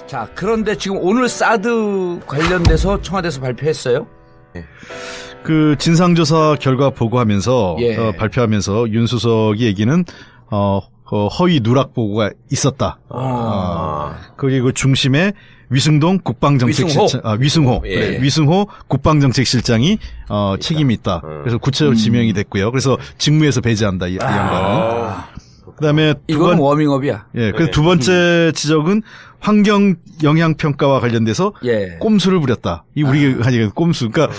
자, 그런데 지금 오늘 사드 관련돼서 청와대에서 발표했어요? 그 진상조사 결과 보고하면서 예. 발표하면서 윤 수석이 얘기는 허위 누락 보고가 있었다. 그리고 중심에 위승동 국방정책실장, 위승호, 예. 네, 위승호 국방정책실장이 책임이 있다. 그래서 구체적으로 지명이 됐고요. 그래서 직무에서 배제한다 이 양반은. 그다음에 이건 워밍업이야. 예, 그래서 두 번째 지적은 환경 영향 평가와 관련돼서 예. 꼼수를 부렸다. 이 우리가 하니까 꼼수. 그러니까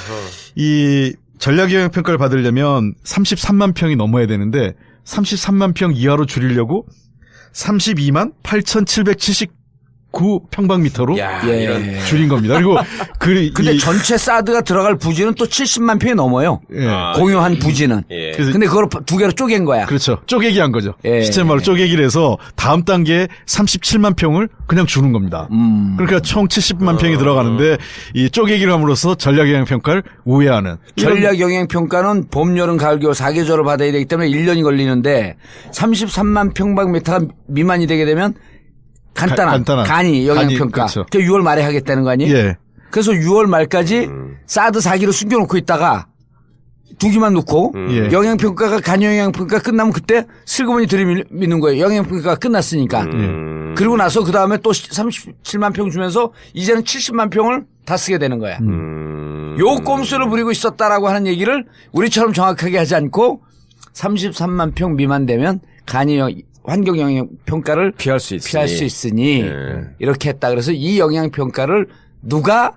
이 전략 영향 평가를 받으려면 33만 평이 넘어야 되는데 33만 평 이하로 줄이려고 32만 8,779평방미터로 예. 줄인 겁니다. 그리고 근데 전체 사드가 들어갈 부지는 또 70만 평이 넘어요. 예. 공유한 부지는. 예. 근데 그걸 두 개로 쪼갠 거야. 그렇죠. 쪼개기 한 거죠. 예. 시스템으로 쪼개기를 해서 다음 단계에 37만 평을 그냥 주는 겁니다. 그러니까 총 70만 평이 들어가는데 이 쪼개기를 함으로써 전략 영향 평가를 우회하는. 전략 영향 평가는 봄, 여름, 가을, 겨울 4계절을 받아야 되기 때문에 1년이 걸리는데 33만 평방미터가 미만이 되게 되면 간단한 간이 영향 평가. 그렇죠. 6월 말에 하겠다는 거 아니에요? 예. 그래서 6월 말까지 사드 4기를 숨겨놓고 있다가 2기만 놓고 예. 영향평가가 간영향평가 끝나면 그때 슬그머니 들이미는 거예요. 영향평가가 끝났으니까. 그리고 나서 그 다음에 또 37만 평 주면서 이제는 70만 평을 다 쓰게 되는 거야. 요 꼼수를 부리고 있었다라고 하는 얘기를 우리처럼 정확하게 하지 않고 33만 평 미만 되면 환경영향평가를 피할 수 있으니 이렇게 했다. 그래서 이 영향평가를 누가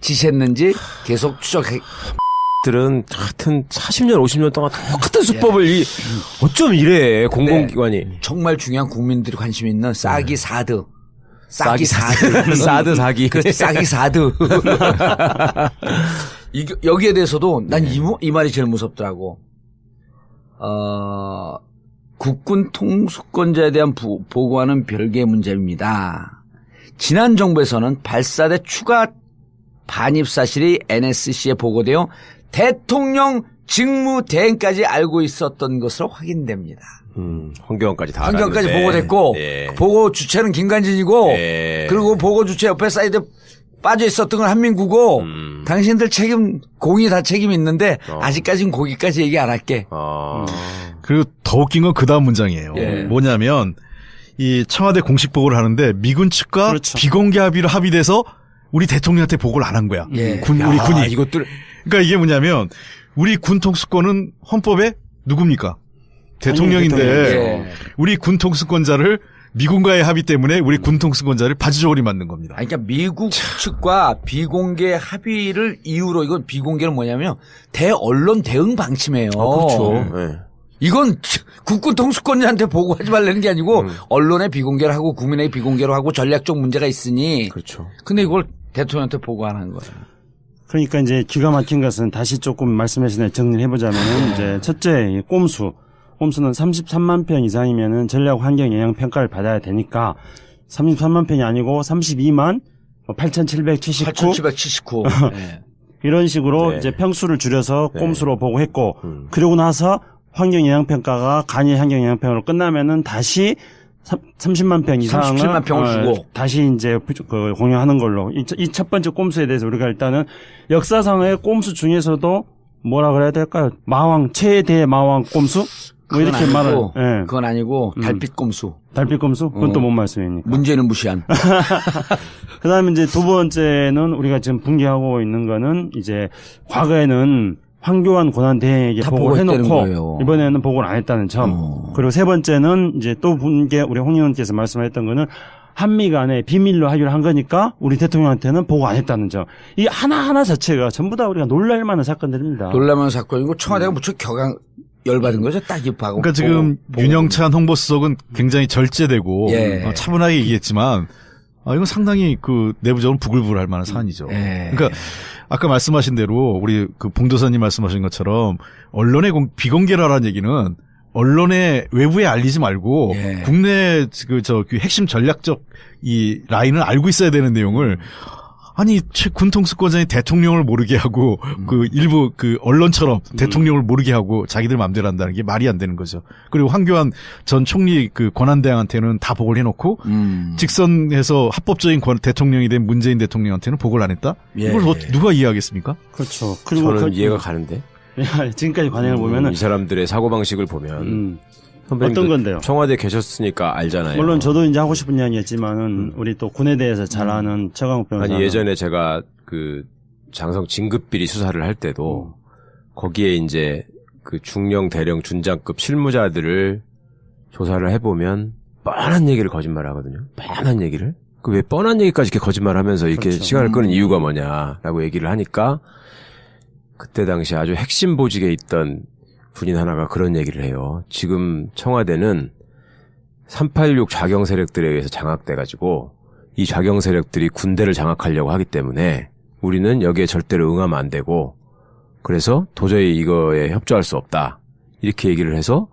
지시했는지 계속 추적해. 들은 하여튼 40년 50년 동안 똑같은 수법을 어쩜 이래 공공기관이. 정말 중요한 국민들이 관심 있는 싸기 사드. 싸기 사드. 사드 사기. 그렇지, 싸기 사드. 여기에 대해서도 난 이 말이 제일 무섭더라고. 국군 통수권자에 대한 보고와는 별개의 문제입니다. 지난 정부에서는 발사대 추가 반입 사실이 NSC에 보고되어 대통령 직무대행까지 알고 있었던 것으로 확인됩니다. 환경원까지 다 환경원까지 알았는데. 보고됐고 예. 보고 주체는 김관진이고 예. 그리고 보고 주체 옆에 사이드에 빠져 있었던 건 한민구고 당신들 책임 공이 다 책임이 있는데 아직까지는 거기까지 얘기 안 할게. 그리고 더 웃긴 건 그 다음 문장이에요. 예. 뭐냐면 이 청와대 공식 보고를 하는데 미군 측과 그렇죠. 비공개 합의로 합의돼서 우리 대통령한테 보고를 안 한 거야. 예. 우리 군이. 이것들 그러니까 이게 뭐냐면 우리 군 통수권은 헌법에 누굽니까? 대통령인데 예. 우리 군 통수권자를 미군과의 합의 때문에 우리 군 통수권자를 바지저고리 만든 겁니다. 아니, 그러니까 미국 측과 비공개 합의를 이유로 이건 비공개는 뭐냐면 대언론 대응 방침이에요. 그렇죠. 예. 이건 국군 통수권자한테 보고하지 말라는 게 아니고 언론에 비공개를 하고 국민에게 비공개로 하고 전략적 문제가 있으니. 그렇죠. 근데 이걸 대통령한테 보고하는 거예요. 그러니까 이제 기가 막힌 것은 다시 조금 말씀하신 대로 정리를 해보자면 이제 첫째 이 꼼수는 33만 평 이상이면은 전략 환경 영향 평가를 받아야 되니까 33만 평이 아니고 32만 8,779 8,779. 네. 이런 식으로 네. 이제 평수를 줄여서 꼼수로 보고했고 그러고 나서 환경 영향 평가가 간이 환경 영향 평가로 끝나면은 다시 30만 평 이상을 37만 평을 주고 다시 이제 공유하는 걸로 이 첫 번째 꼼수에 대해서 우리가 일단은 역사상의 꼼수 중에서도 뭐라 그래야 될까요? 마왕 최대 마왕 꼼수 뭐 이렇게 말을 예. 그건 아니고 달빛 꼼수. 달빛 꼼수? 그건 또 뭔 말씀입니까? 문제는 무시한. 그다음에 이제 두 번째는 우리가 지금 분개하고 있는 거는 이제 과거에는 황교안 고난대행에게 보고를 보고했다는 해놓고 거예요. 이번에는 보고를 안 했다는 점. 그리고 세 번째는 이제 또 분개 우리 홍 의원께서 말씀하셨던 거는 한미 간에 비밀로 합의를 한 거니까 우리 대통령한테는 보고 안 했다는 점. 이 하나하나 자체가 전부 다 우리가 놀랄 만한 사건들입니다. 놀라운 사건이고 청와대가 무척 열받은 거죠. 딱 입하고. 그러니까 지금 윤영찬 홍보수석은 굉장히 절제되고 예. 차분하게 얘기했지만 이건 상당히 그 내부적으로 부글부글할 만한 사안이죠. 예. 그러니까 아까 말씀하신 대로 우리 그 봉도사님 말씀하신 것처럼 언론의 비공개라는 얘기는 언론의 외부에 알리지 말고 예. 국내 그 핵심 전략적 이 라인을 알고 있어야 되는 내용을 아니 군통수권자니 대통령을 모르게 하고 그 일부 그 언론처럼 대통령을 모르게 하고 자기들 마음대로 한다는 게 말이 안 되는 거죠. 그리고 황교안 전 총리 그 권한대행한테는 다 보고를 해놓고 직선해서 합법적인 대통령이 된 문재인 대통령한테는 보고를 안 했다. 예. 이걸 누가 이해하겠습니까? 그렇죠. 그리고 저는 이해가 가는데. 지금까지 관행을 보면은 이 사람들의 사고방식을 보면 어떤 선배님도 건데요? 청와대 계셨으니까 알잖아요. 물론 저도 이제 하고 싶은 이야기였지만은 우리 또 군에 대해서 잘 아는 최강욱 변호사. 아니 예전에 제가 그 장성 진급비리 수사를 할 때도 거기에 이제 그 중령 대령 준장급 실무자들을 조사를 해보면 뻔한 얘기를 거짓말하거든요. 뻔한 얘기를. 그 왜 뻔한 얘기까지 이렇게 거짓말하면서 이렇게 그렇죠. 시간을 끄는 이유가 뭐냐라고 얘기를 하니까 그때 당시 아주 핵심 보직에 있던 군인 하나가 그런 얘기를 해요. 지금 청와대는 386 좌경 세력들에 의해서 장악돼가지고 이 좌경 세력들이 군대를 장악하려고 하기 때문에 우리는 여기에 절대로 응하면 안 되고 그래서 도저히 이거에 협조할 수 없다. 이렇게 얘기를 해서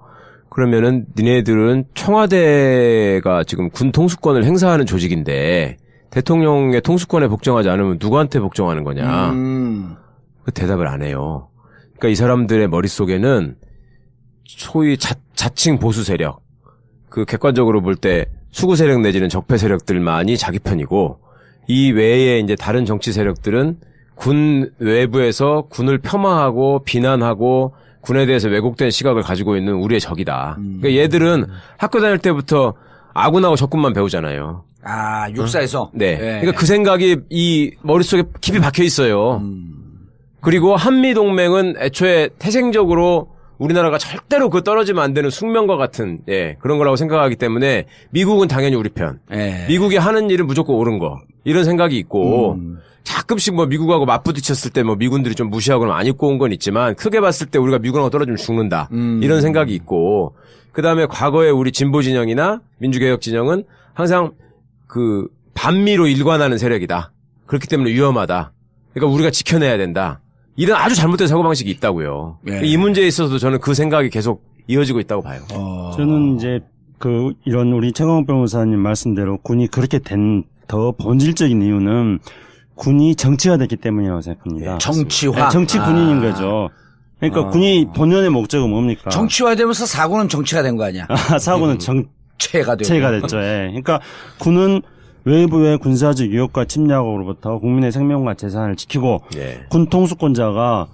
그러면은 니네들은 청와대가 지금 군 통수권을 행사하는 조직인데 대통령의 통수권에 복종하지 않으면 누구한테 복종하는 거냐. 그 대답을 안 해요. 그러니까 이 사람들의 머릿속에는 소위 자칭 보수 세력, 그 객관적으로 볼 때 수구 세력 내지는 적폐 세력들만이 자기 편이고 이 외에 이제 다른 정치 세력들은 군 외부에서 군을 폄하하고 비난하고 군에 대해서 왜곡된 시각을 가지고 있는 우리의 적이다. 그러니까 얘들은 학교 다닐 때부터 아군하고 적군만 배우잖아요. 아, 육사에서? 네. 그러니까 그 생각이 이 머릿속에 깊이 박혀 있어요. 그리고 한미동맹은 애초에 태생적으로 우리나라가 절대로 그 떨어지면 안 되는 숙명과 같은, 그런 거라고 생각하기 때문에 미국은 당연히 우리 편. 미국이 하는 일은 무조건 옳은 거. 이런 생각이 있고, 가끔씩 뭐 미국하고 맞부딪혔을 때 뭐 미군들이 좀 무시하거나 안 입고 온 건 있지만 크게 봤을 때 우리가 미국하고 떨어지면 죽는다. 이런 생각이 있고, 그 다음에 과거에 우리 진보 진영이나 민주개혁 진영은 항상 그 반미로 일관하는 세력이다. 그렇기 때문에 위험하다. 그러니까 우리가 지켜내야 된다. 이런 아주 잘못된 사고방식이 있다고요. 이 문제에 있어서도 저는 그 생각이 계속 이어지고 있다고 봐요. 저는 이제 이런 우리 최강욱 변호사님 말씀대로 군이 그렇게 된 더 본질적인 이유는 군이 정치화됐기 때문이라고 생각합니다. 정치화? 네, 정치 군인인 거죠. 그러니까 군이 본연의 목적은 뭡니까? 정치화되면서 사고는 정치가 된 거 아니야? 사고는 체가 되고. 체가 됐죠. 그러니까 군은 외부의 군사적 유혹과 침략으로부터 국민의 생명과 재산을 지키고 군 통수권자가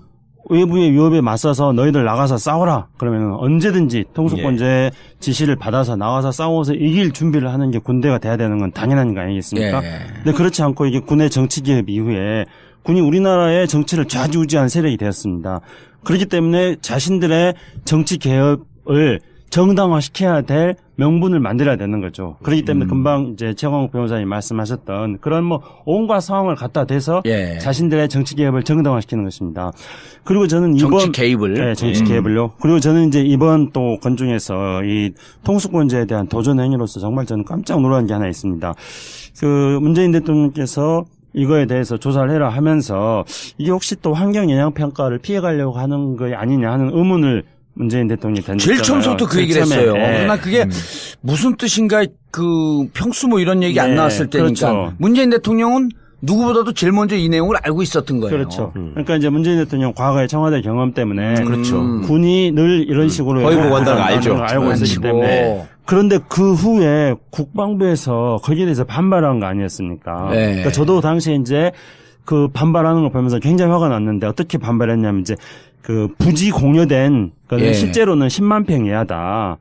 외부의 위협에 맞서서 너희들 나가서 싸워라. 그러면 언제든지 통수권자의 지시를 받아서 나가서 싸워서 이길 준비를 하는 게 군대가 돼야 되는 건 당연한 거 아니겠습니까? 근데 그렇지 않고 이게 군의 정치개혁 이후에 군이 우리나라의 정치를 좌지우지한 세력이 되었습니다. 그렇기 때문에 자신들의 정치개혁을 정당화시켜야 될 명분을 만들어야 되는 거죠. 그렇기 때문에 금방 이제 최강욱 변호사님 말씀하셨던 그런 뭐 온갖 상황을 갖다 대서 자신들의 정치 개혁을 정당화시키는 것입니다. 그리고 저는 이번 정치 개입을 정치 개입을요. 그리고 저는 이제 이번 또 건중에서 이 통수권자에 대한 도전 행위로서 정말 저는 깜짝 놀란 게 하나 있습니다. 그 문재인 대통령께서 이거에 대해서 조사를 해라 하면서 이게 혹시 또 환경 영향 평가를 피해가려고 하는 거 아니냐 하는 의문을 문재인 대통령이 던졌잖아요. 제일 처음부터 그 얘기를 했어요. 그러나 그게 무슨 뜻인가 그 평수 뭐 이런 얘기 안 나왔을 때니까 그렇죠. 문재인 대통령은 누구보다도 제일 먼저 이 내용을 알고 있었던 거예요. 그렇죠. 그러니까 이제 문재인 대통령 과거의 청와대 경험 때문에 그렇죠. 군이 늘 이런 식으로 허위보고 한다는 거 알죠. 알고 있었기 때문에 그런데 그 후에 국방부에서 거기에 대해서 반발한 거 아니었습니까? 그러니까 저도 당시에 이제 그 반발하는 걸 보면서 굉장히 화가 났는데 어떻게 반발했냐면 이제 그 부지 공여된 거는 실제로는 10만 평 이하다.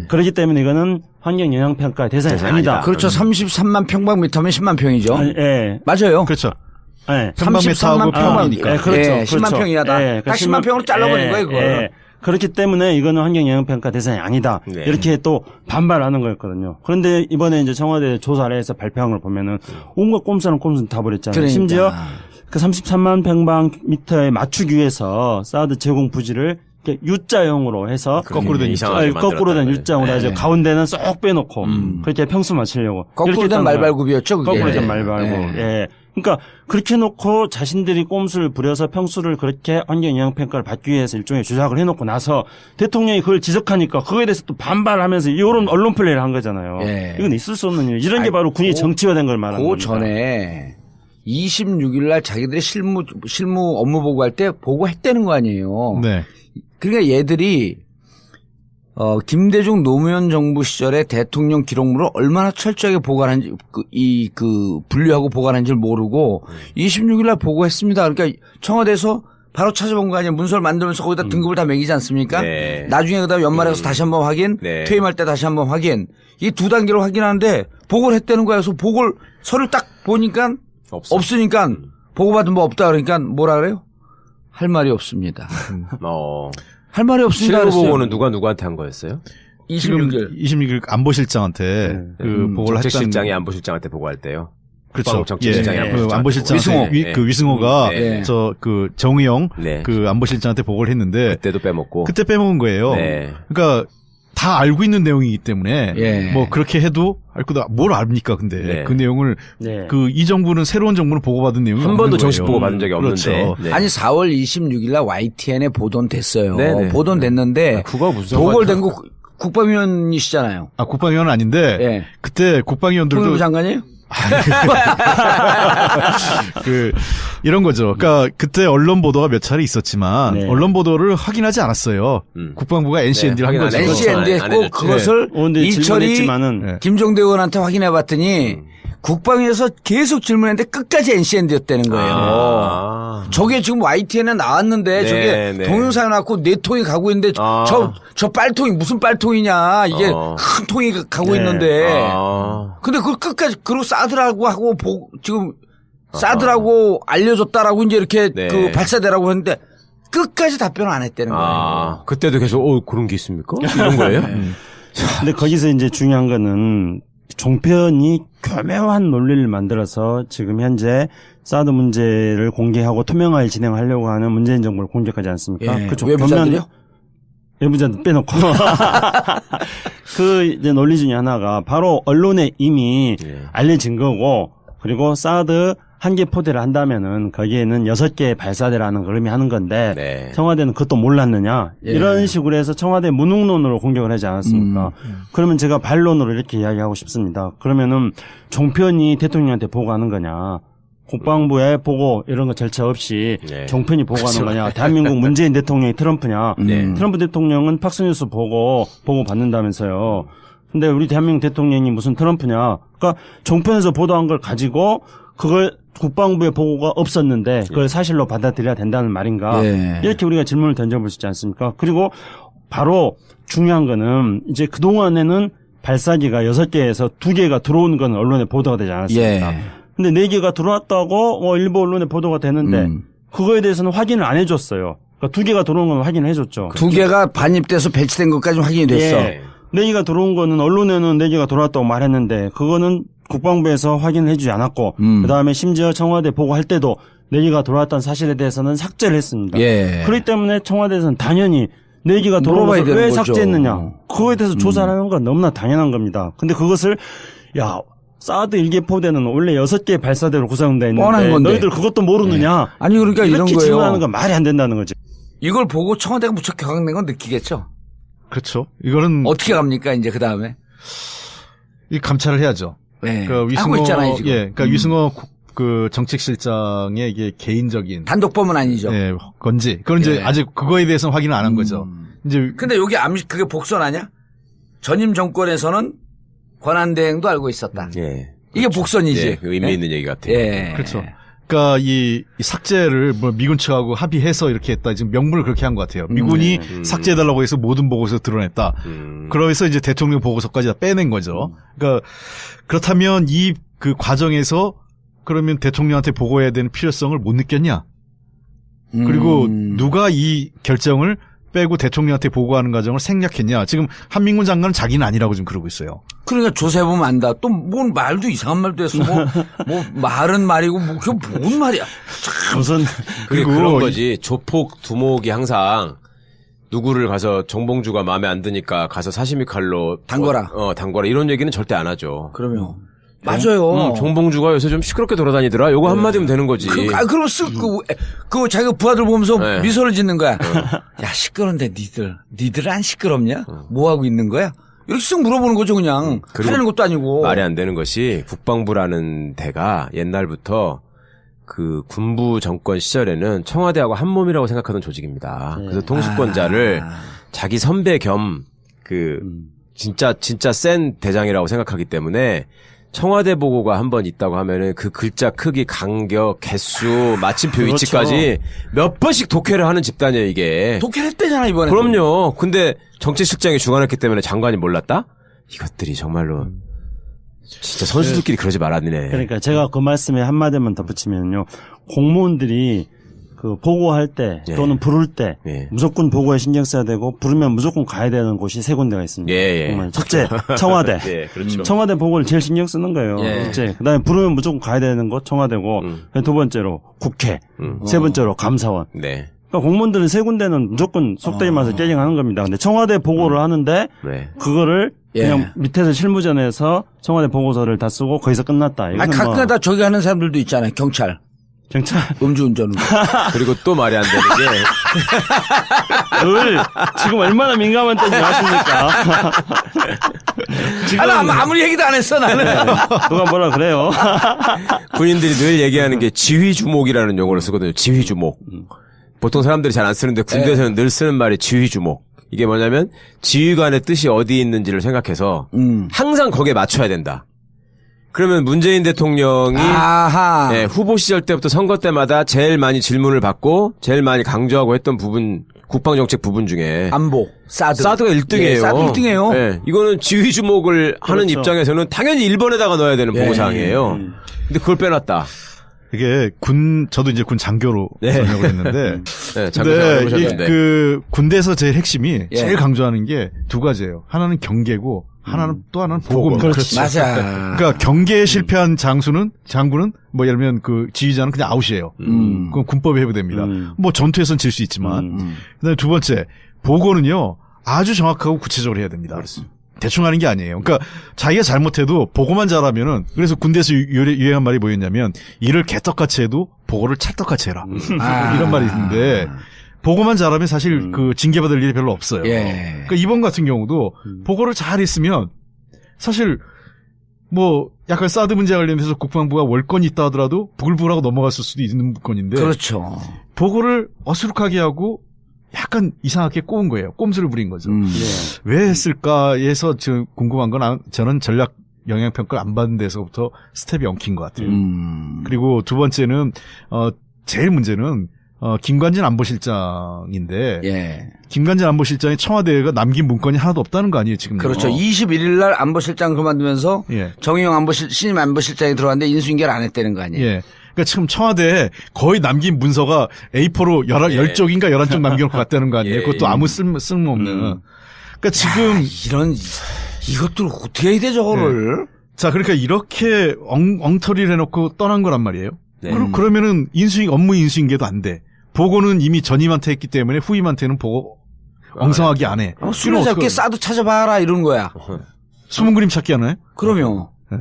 그렇기 때문에 이거는 환경 영향 평가 대상이 아니다. 그렇죠. 33만 평방미터면 10만 평이죠. 맞아요. 그렇죠. 33만 평방이니까. 그렇죠. 10만 평 이하다. 딱 10만 평으로 잘라버린 거예요, 그걸. 그렇기 때문에 이거는 환경 영향 평가 대상이 아니다. 이렇게 또 반발하는 거였거든요. 그런데 이번에 이제 청와대 조사를 해서 발표한 걸 보면은 온갖 꼼수는 다 버렸잖아요. 그러니까. 심지어 그 33만 평방미터에 맞추기 위해서 사드 제공 부지를 U자형으로 해서 거꾸로 된 거꾸로 된 U자형으로 해서 가운데는 쏙 빼놓고 그렇게 평수 맞추려고 거꾸로 된 말발굽이었죠. 그게. 거꾸로 된 말발굽. 그러니까 그렇게 놓고 자신들이 꼼수를 부려서 평수를 그렇게 환경 영향 평가를 받기 위해서 일종의 조작을 해놓고 나서 대통령이 그걸 지적하니까 그거에 대해서 또 반발하면서 이런 언론 플레이를 한 거잖아요. 이건 있을 수 없는 일. 이런 게 바로 군이 정치화된 걸 말하는 겁니다. 그 전에 26일 날 자기들의 실무 업무 보고할 때 보고했다는 거 아니에요. 네. 그러니까 얘들이 김대중 노무현 정부 시절에 대통령 기록물을 얼마나 철저하게 보관한지 분류하고 보관한지를 모르고 26일 날 보고했습니다. 그러니까 청와대에서 바로 찾아본 거 아니에요. 문서를 만들면서 거기다 등급을 다 매기지 않습니까? 네. 나중에 그다음에 연말에 가서 다시 한번 확인, 네. 퇴임할 때 다시 한번 확인. 이 두 단계로 확인하는데 보고를 했다는 거야. 그래서 서를 딱 보니까 없으니까 보고받은 뭐 없다 그러니까 뭐라 그래요? 할 말이 없습니다. 할 말이 없습니다. 실무 보고는 누가 누구한테 한 거였어요? 26일 안보실장한테 그 보고를 정책실장이 안보실장한테 보고할 때요. 그렇죠. 정책실장이 그 안보실장 위승호가 그 정의용 그 안보실장한테 보고를 했는데 그때도 빼먹고 그때 빼먹은 거예요. 네. 그러니까 다 알고 있는 내용이기 때문에 뭐 그렇게 해도 뭘 압니까? 근데 그 내용을 이 정부는 새로운 정부는 보고받은 내용이 한 번도 정식 보고 받은 적이 그렇죠. 없는데. 네. 아니 4월 26일 날 YTN에 보도됐어요. 네네. 보도됐는데 그거 무슨 보고를 된 거 국방위원이시잖아요. 아 국방위원은 아닌데 그때 국방위원들도 통일부 장관이에요? 이런 거죠. 그러니까 그때 언론 보도가 몇 차례 있었지만 언론 보도를 확인하지 않았어요. 국방부가 NCND를 한 거죠. NCND 했고 그것을 일처리 김종대 의원한테 확인해봤더니 국방위에서 계속 질문했는데 끝까지 NCND였다는 거예요. 저게 지금 YTN에 나왔는데 저게 동영상에 나왔고 4통이 가고 있는데 저 빨통이 무슨 빨통이냐. 이게 큰 통이 가고 있는데. 근데 그걸 끝까지 그리고 사드라고 하고 지금 사드라고 알려줬다라고 이제 이렇게 그 발사대라고 했는데 끝까지 답변을 안 했다는 거예요. 그때도 계속 그런 게 있습니까? 이런 거예요? 근데 거기서 이제 중요한 거는 종편이 교묘한 논리를 만들어서 지금 현재 사드 문제를 공개하고 투명하게 진행하려고 하는 문재인 정부를 공격하지 않습니까? 그 외부자들이요? 외부자들 빼놓고 그 이제 논리 중에 하나가 바로 언론에 이미 알려진 거고 그리고 사드 한 개 포대를 한다면은 거기에는 6개의 발사대라는 걸 의미하는 건데 청와대는 그것도 몰랐느냐 이런 식으로 해서 청와대 무능론으로 공격을 하지 않았습니까? 그러면 제가 반론으로 이렇게 이야기하고 싶습니다. 그러면은 종편이 대통령한테 보고하는 거냐? 국방부에 보고 이런 거 절차 없이 종편이 보고하는 거냐? 대한민국 문재인 대통령이 트럼프냐? 트럼프 대통령은 팍스뉴스 보고 받는다면서요. 근데 우리 대한민국 대통령이 무슨 트럼프냐? 그러니까 종편에서 보도한 걸 가지고 그걸 국방부의 보고가 없었는데 그걸 사실로 받아들여야 된다는 말인가? 이렇게 우리가 질문을 던져볼 수 있지 않습니까? 그리고 바로 중요한 거는 이제 그동안에는 발사기가 6개에서 2개가 들어온 건 언론에 보도가 되지 않았습니까? 근데 4개가 들어왔다고 일부 언론에 보도가 되는데 그거에 대해서는 확인을 안 해줬어요. 그러니까 2개가 들어온 건 확인을 해줬죠. 2개가 반입돼서 배치된 것까지 확인이 됐어. 4개가 들어온 거는 언론에는 4개가 들어왔다고 말했는데 그거는 국방부에서 확인을 해주지 않았고 그다음에 심지어 청와대 보고할 때도 4개가 들어왔다는 사실에 대해서는 삭제를 했습니다. 그렇기 때문에 청와대에서는 당연히 4개가 들어온 것을 왜 삭제했느냐. 그거에 대해서 조사를 하는 건 너무나 당연한 겁니다. 근데 그것을 사드 1개 포대는 원래 6개의 발사대로 구성되어 있는데 너희들 그것도 모르느냐. 아니 그러니까 이런 이렇게 거예요. 질문하는 건 말이 안 된다는 거지. 이걸 보고 청와대가 무척 격앙된 건 느끼겠죠. 그렇죠. 이거는 어떻게 갑니까 이제 그 다음에? 이 감찰을 해야죠. 그러니까 위승호 하고 있잖아요 지금. 그러니까 위승호 그 정책실장의 이게 개인적인 단독범은 아니죠. 건지 그건 이제 아직 그거에 대해서는 확인을 안 한 거죠. 이제 근데 여기 그게 복선 아니야? 전임 정권에서는 권한대행도 알고 있었다. 이게 복선이지. 의미 있는 얘기 같아요. 그렇죠. 그러니까 이 삭제를 미군 측하고 합의해서 이렇게 했다. 지금 명분을 그렇게 한 것 같아요. 미군이 삭제해달라고 해서 모든 보고서 드러냈다. 그러면서 이제 대통령 보고서까지 다 빼낸 거죠. 그러니까 그렇다면 이 그 과정에서 그러면 대통령한테 보고해야 되는 필요성을 못 느꼈냐? 그리고 누가 이 결정을 빼고 대통령한테 보고하는 과정을 생략했냐? 지금 한민군 장관은 자기는 아니라고 지금 그러고 있어요. 그러니까 조사해보면 안다. 또 뭔 말도 이상한 말도 했어. 뭐 말은 말이고 뭐 그게 뭔 말이야. 참. 무슨 그리고 그런 거지. 조폭 두목이 항상 누구를 가서 정봉주가 마음에 안 드니까 가서 사시미 칼로 담궈라. 담궈라 이런 얘기는 절대 안 하죠. 그러면 맞아요. 정봉주가 요새 좀 시끄럽게 돌아다니더라. 요거 한마디면 되는 거지. 그럼 그 자기가 부하들 보면서 미소를 짓는 거야. 야 시끄러운데 니들 안 시끄럽냐? 뭐 하고 있는 거야? 이렇게 쓱 물어보는 거죠 그냥. 하려는 것도 아니고. 말이 안 되는 것이 국방부라는 데가 옛날부터 그 군부 정권 시절에는 청와대하고 한 몸이라고 생각하던 조직입니다. 그래서 통수권자를 자기 선배 겸 그 진짜 센 대장이라고 생각하기 때문에 청와대 보고가 한 번 있다고 하면은 그 글자 크기, 간격, 개수, 마침표 그렇죠. 위치까지 몇 번씩 독해를 하는 집단이에요, 이게. 독해를 했대잖아 이번에. 그럼요. 근데 정치실장이 주관했기 때문에 장관이 몰랐다? 이것들이 정말로 진짜 선수들끼리 그러지 말았네. 그러니까 제가 그 말씀에 한마디만 덧붙이면요. 공무원들이 그 보고할 때 예. 또는 부를 때 예. 무조건 보고에 신경 써야 되고 부르면 무조건 가야 되는 곳이 세 군데가 있습니다. 예. 정말 첫째 청와대. 예, 그렇죠. 청와대 보고를 제일 신경 쓰는 거예요. 예. 첫째. 그다음에 부르면 무조건 가야 되는 곳 청와대고 두 번째로 국회. 세 번째로 감사원. 네. 그러니까 공무원들은 세 군데는 무조건 속되게 말해서 깨갱하는 겁니다. 근데 청와대 보고를 하는데 네. 그거를 예. 그냥 밑에서 실무전에서 청와대 보고서를 다 쓰고 거기서 끝났다. 이거는 뭐 가끔가다 저기 하는 사람들도 있잖아요. 경찰. 경찰 음주운전으로. 그리고 또 말이 안 되는 게 늘 지금 얼마나 민감한 때인지 아십니까? 지금 나 아무리 얘기도 안 했어 나는. 누가 뭐라 그래요? 군인들이 늘 얘기하는 게 지휘주목이라는 용어를 쓰거든요. 지휘주목. 보통 사람들이 잘 안 쓰는데 군대에서는 늘 쓰는 말이 지휘주목. 이게 뭐냐면 지휘관의 뜻이 어디 있는지를 생각해서 항상 거기에 맞춰야 된다. 그러면 문재인 대통령이 아하. 네, 후보 시절 때부터 선거 때마다 제일 많이 질문을 받고 제일 많이 강조하고 했던 부분, 국방정책 부분 중에 안보, 사드. 사드가 1등이에요. 예, 사드 1등이에요. 네, 이거는 지휘 주목을 하는 그렇죠. 입장에서는 당연히 1번에다가 넣어야 되는 예, 보고사항이에요. 근데 그걸 빼놨다. 이게 저도 이제 군 장교로 네. 전역을 했는데. 네, 장교생활 근데 해보셨는데. 그 군대에서 제일 핵심이 예. 제일 강조하는 게 두 가지예요. 하나는 경계고 또 하나는 보고입니다. 그렇지. 맞아. 그러니까 경계에 실패한 장군은 뭐 예를 들면 그 지휘자는 그냥 아웃이에요. 그건 군법에 해부됩니다. 뭐 전투에선 질 수 있지만. 그다음에 두 번째 보고는요 아주 정확하고 구체적으로 해야 됩니다. 대충 하는 게 아니에요. 그러니까 자기가 잘못해도 보고만 잘하면은 그래서 군대에서 유행한 말이 뭐였냐면 일을 개떡같이 해도 보고를 찰떡같이 해라. 이런 말이 있는데 보고만 잘하면 사실 그 징계받을 일이 별로 없어요. 예. 그러니까 이번 같은 경우도 보고를 잘 했으면 사실 뭐 약간 사드 문제 관련해서 국방부가 월권이 있다 하더라도 부글부글하고 넘어갔을 수도 있는 건인데 그렇죠. 보고를 어수룩하게 하고 약간 이상하게 꼬은 거예요. 꼼수를 부린 거죠. 네. 왜 했을까 해서 궁금한 건 저는 전략 영향평가를 안 받은 데서부터 스텝이 엉킨 것 같아요. 그리고 두 번째는 제일 문제는 김관진 안보실장인데 예. 김관진 안보실장이 청와대가 남긴 문건이 하나도 없다는 거 아니에요 지금? 그렇죠. 21일 날 안보실장 그만두면서 예. 정의용 신임 안보실장이 들어왔는데 인수인계를 안 했다는 거 아니에요. 예. 그러니까 지금 청와대에 거의 남긴 문서가 A4로 10쪽인가 11쪽 남겨놓고 갔다는 거 아니에요? 예. 그것도 아무 쓸모없는. 그러니까 지금 이것들 어떻게 해야 돼 저거를. 자 그러니까 이렇게 엉터리를 해놓고 떠난 거란 말이에요. 네. 그러면은 업무 인수인계도 안 돼. 보고는 이미 전임한테 했기 때문에 후임한테는 보고 엉성하게 안 해. 수레 잡게 싸도 찾아봐라 이런 거야. 숨은 그림 찾기 하나요? 그러면. 네.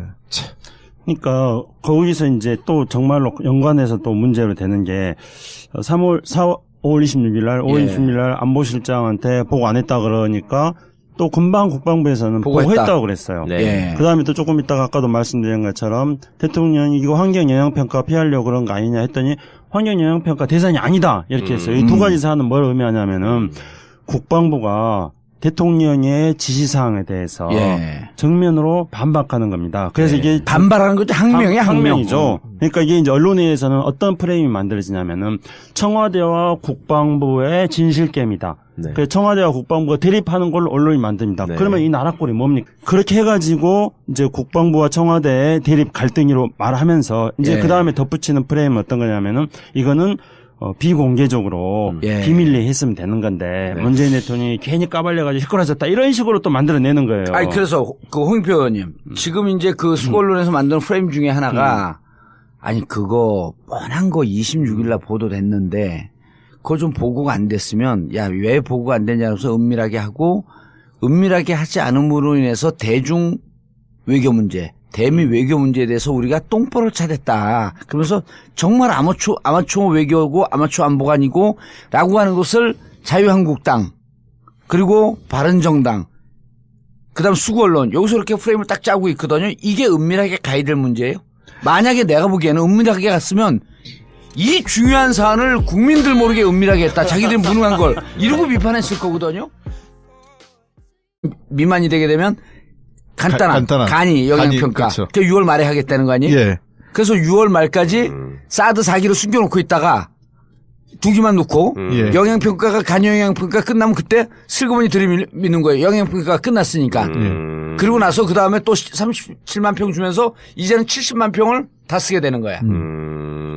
그러니까 거기서 이제 또 정말로 연관해서 또 문제로 되는 게 5월 26일 날, 5월 26일 날 안보실장한테 보고 안 했다 그러니까 또 금방 국방부에서는 보고했다고 그랬어요. 네. 예. 그 다음에 또 조금 있다가 아까도 말씀드린 것처럼 대통령이 이거 환경영향평가 피하려고 그런 거 아니냐 했더니 환경영향평가 대상이 아니다. 이렇게 했어요. 이 두 가지 사안은 뭘 의미하냐면은 국방부가 대통령의 지시사항에 대해서 예. 정면으로 반박하는 겁니다. 그래서 이게 반발하는 것도 항명이야, 항명. 항명이죠. 그러니까 이게 이제 언론에 의해서는 어떤 프레임이 만들어지냐면은 청와대와 국방부의 진실게임이다. 네. 그래서 청와대와 국방부가 대립하는 걸로 언론이 만듭니다. 네. 그러면 이 나라 꼴이 뭡니까? 그렇게 해가지고 이제 국방부와 청와대의 대립 갈등으로 말하면서 이제 예. 그 다음에 덧붙이는 프레임은 어떤 거냐면은 이거는 비공개적으로 예. 비밀리에 했으면 되는 건데 네. 문재인 대통령이 괜히 까발려가지고 시끄러졌다 이런 식으로 또 만들어내는 거예요. 아니 그래서 그 홍익표 의원님 지금 이제 그 수고언론에서 만든 프레임 중에 하나가 아니 그거 뻔한 거 26일 날 보도됐는데 그거 좀 보고가 안 됐으면 야 왜 보고가 안 됐냐면서 은밀하게 하고 은밀하게 하지 않음으로 인해서 대중 외교 문제 대미 외교 문제에 대해서 우리가 똥볼을 차댔다. 그러면서 정말 아마추어 외교고 아마추어 안보가 아니고 라고 하는 것을 자유한국당 그리고 바른정당 그다음 수구언론 여기서 이렇게 프레임을 딱 짜고 있거든요. 이게 은밀하게 가야 될 문제예요. 만약에 내가 보기에는 은밀하게 갔으면 이 중요한 사안을 국민들 모르게 은밀하게 했다. 자기들이 무능한 걸 이러고 비판했을 거거든요. 미만이 되게 되면 간단한 간이 영양평가. 그렇죠. 6월 말에 하겠다는 거 아니에요? 예. 그래서 6월 말까지 사드 4기로 숨겨놓고 있다가 2기만 놓고 예. 영양평가가 간영양평가 끝나면 그때 슬그머니 들이미는 거예요. 영양평가가 끝났으니까. 그리고 나서 그 다음에 또 37만 평 주면서 이제는 70만 평을 다 쓰게 되는 거야.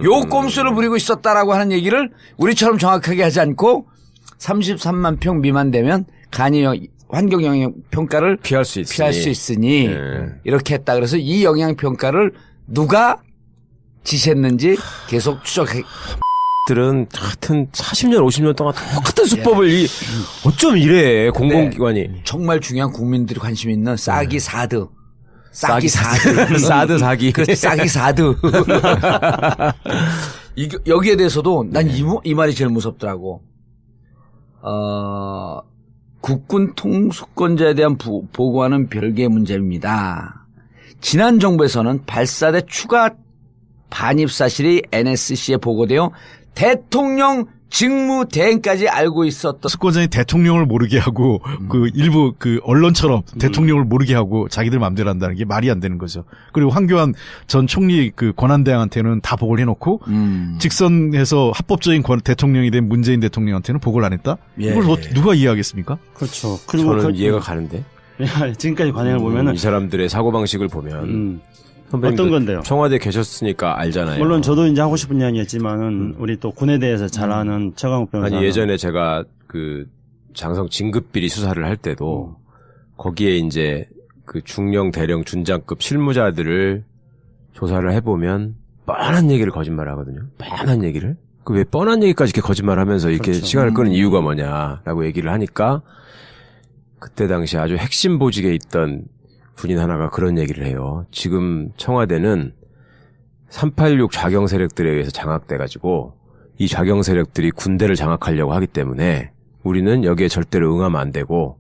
요 꼼수를 부리고 있었다라고 하는 얘기를 우리처럼 정확하게 하지 않고 33만 평 미만 되면 환경 영향 평가를 피할 수 있으니 이렇게 했다. 그래서 이 영향 평가를 누가 지시했는지 계속 추적해. 들은 하여튼 40년 50년 동안 똑같은 수법을 어쩜 이래 공공기관이. 정말 중요한 국민들이 관심 있는 싹이 사드. 싹이 사드 사기. 그렇지, 싹이 사드. 여기에 대해서도 난 이 말이 제일 무섭더라고. 국군 통수권자에 대한 보고하는 별개의 문제입니다. 지난 정부에서는 발사대 추가 반입 사실이 NSC에 보고되어 대통령 직무 대행까지 알고 있었던. 수권자니 대통령을 모르게 하고 그 일부 그 언론처럼 대통령을 모르게 하고 자기들 마음대로 한다는 게 말이 안 되는 거죠. 그리고 황교안 전 총리 그 권한대행한테는 다 보고를 해놓고 직선해서 합법적인 대통령이 된 문재인 대통령한테는 보고를 안 했다? 예. 이걸 누가 이해하겠습니까? 그렇죠. 그리고 저는 이해가 가는데. 지금까지 관행을 보면은 이 사람들의 사고방식을 보면 어떤 건데요? 청와대 계셨으니까 알잖아요. 물론 저도 이제 하고 싶은 이야기였지만은 우리 또 군에 대해서 잘 아는 최강욱 변호사. 아니 예전에 제가 그 장성 진급비리 수사를 할 때도 거기에 이제 그 중령 대령 준장급 실무자들을 조사를 해보면 뻔한 얘기를 거짓말하거든요. 뻔한 얘기를. 그 왜 뻔한 얘기까지 이렇게 거짓말하면서 이렇게 그렇죠. 시간을 끄는 이유가 뭐냐라고 얘기를 하니까 그때 당시 아주 핵심 보직에 있던 군인 하나가 그런 얘기를 해요. 지금 청와대는 386 좌경 세력들에 의해서 장악돼가지고 이 좌경 세력들이 군대를 장악하려고 하기 때문에 우리는 여기에 절대로 응하면 안 되고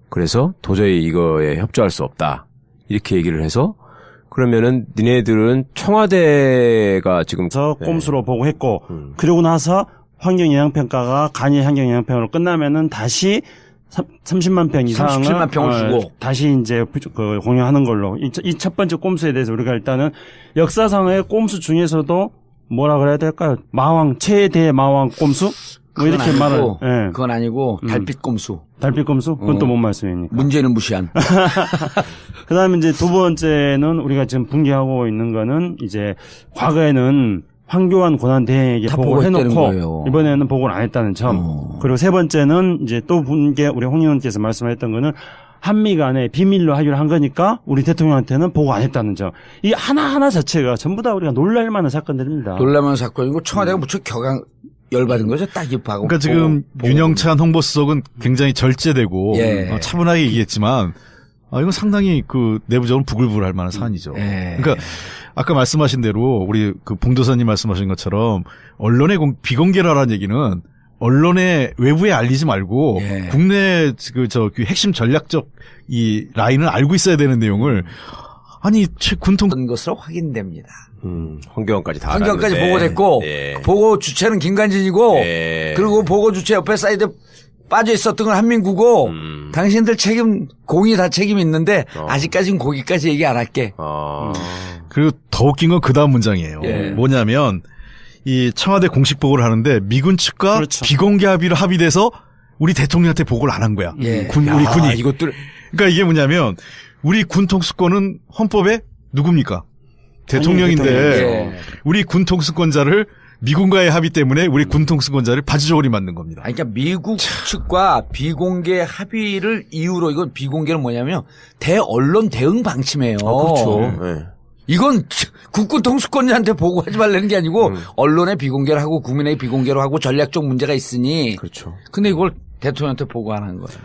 그래서 도저히 이거에 협조할 수 없다. 이렇게 얘기를 해서 그러면은 니네들은 청와대가 지금 꼼수로 보고했고 그리고 나서 환경영향평가가 간이 환경영향평으로 끝나면은 다시 30만 평 이상을 37만 평을 주고 다시 이제 공유하는 걸로 이 첫 번째 꼼수에 대해서 우리가 일단은 역사상의 꼼수 중에서도 뭐라 그래야 될까요? 마왕 최대 마왕 꼼수 뭐 이렇게 말을. 예. 그건 아니고 달빛 꼼수. 달빛 꼼수? 그건 또 뭔 말씀입니까? 문제는 무시한. 그다음에 이제 두 번째는 우리가 지금 분개하고 있는 거는 이제 과거에는 황교안 권한대행에게 보고를 해놓고 이번에는 보고를 안 했다는 점. 그리고 세 번째는 이제 또 분개 우리 홍 의원께서 말씀하셨던 거는 한미 간에 비밀로 하기로 한 거니까 우리 대통령한테는 보고 안 했다는 점. 이 하나하나 자체가 전부 다 우리가 놀랄 만한 사건들입니다. 놀랄 사건이고 청와대가 무척 열받은 거죠. 딱 입하고. 그러니까 지금 윤영찬 홍보수석은 굉장히 절제되고 차분하게 얘기했지만 이건 상당히 그 내부적으로 부글부글할 만한 사안이죠. 그러니까 아까 말씀하신 대로 우리 그 봉도사님 말씀하신 것처럼 언론의 비공개라는 얘기는 언론의 외부에 알리지 말고 국내 그 핵심 전략적 이 라인을 알고 있어야 되는 내용을 아니 군통 것으로 확인됩니다. 황교안까지 다 황교안까지 보고됐고 보고 주체는 김관진이고 그리고 보고 주체 옆에 사이드 빠져 있었던 건 한민구고 당신들 책임 공이 다 책임이 있는데 아직까지는 거기까지 얘기 안 할게. 그리고 더 웃긴 건 그 다음 문장이에요. 뭐냐면 이 청와대 공식 보고를 하는데 미군 측과 비공개 합의로 합의돼서 우리 대통령한테 보고를 안 한 거야. 우리 군이. 이것들. 그러니까 이게 뭐냐면 우리 군 통수권은 헌법에 누굽니까? 대통령인데 우리 군 통수권자를 미군과의 합의 때문에 우리 군 통수권자를 바지저고리 만든 겁니다. 그러니까 미국 측과 비공개 합의를 이유로 이건 비공개는 뭐냐면 대언론 대응 방침이에요. 그렇죠. 이건 국군 통수권자한테 보고하지 말라는 게 아니고 언론에 비공개를 하고 국민에게 비공개로 하고 전략적 문제가 있으니. 그렇죠. 근데 이걸 대통령한테 보고 안 한 거예요.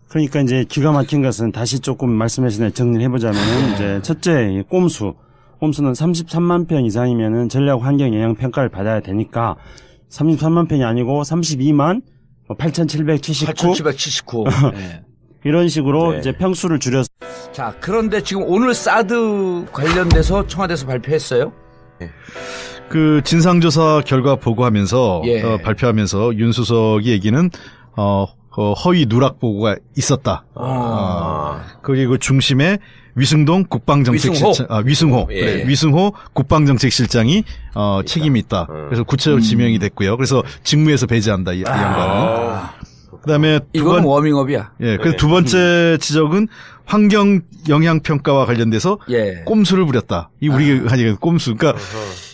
그러니까 이제 기가 막힌 것은 다시 조금 말씀하신 대로 정리를 해보자면은 이제 첫째 꼼수는 33만 평 이상이면은 전략 환경 영향 평가를 받아야 되니까 33만 평이 아니고 32만 8,779 이런 식으로 이제 평수를 줄여서. 자, 그런데 지금 오늘 사드 관련돼서 청와대에서 발표했어요. 그 진상조사 결과 보고하면서 예. 발표하면서 윤수석이 얘기는 허위 누락 보고가 있었다. 그리고 중심에 위승동 국방정책실장, 위승호, 예. 그래, 위승호 국방정책실장이 책임이 있다. 그래서 구체적으로 지명이 됐고요. 그래서 직무에서 배제한다 이 양반은. 그다음에 이건 워밍업이야. 예, 그래서 두 번째 지적은 환경 영향 평가와 관련돼서 예. 꼼수를 부렸다. 이 우리가 하니까 꼼수. 그러니까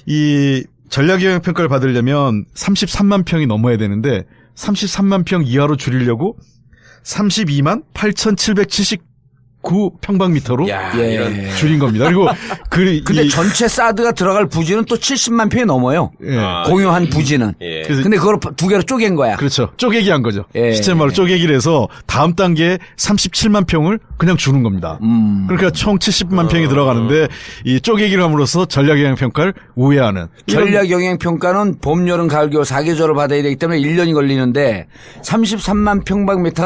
이 전략 영향 평가를 받으려면 33만 평이 넘어야 되는데 33만 평 이하로 줄이려고 32만 8,779 평방미터로 예. 줄인 겁니다. 그리고 근데 전체 사드가 들어갈 부지는 또 70만 평이 넘어요. 예. 공유한 부지는. 예. 그래서 근데 그걸 두 개로 쪼갠 거야. 그렇죠. 쪼개기 한 거죠. 예. 시체말로 쪼개기를 해서 다음 단계에 37만 평을 그냥 주는 겁니다. 그러니까 총 70만 평이 들어가는데 이 쪼개기를 함으로써 전략 영향 평가를 우회하는. 전략 영향 평가는 봄, 여름, 가을, 겨울 4계절을 받아야 되기 때문에 1년이 걸리는데 33만 평방미터가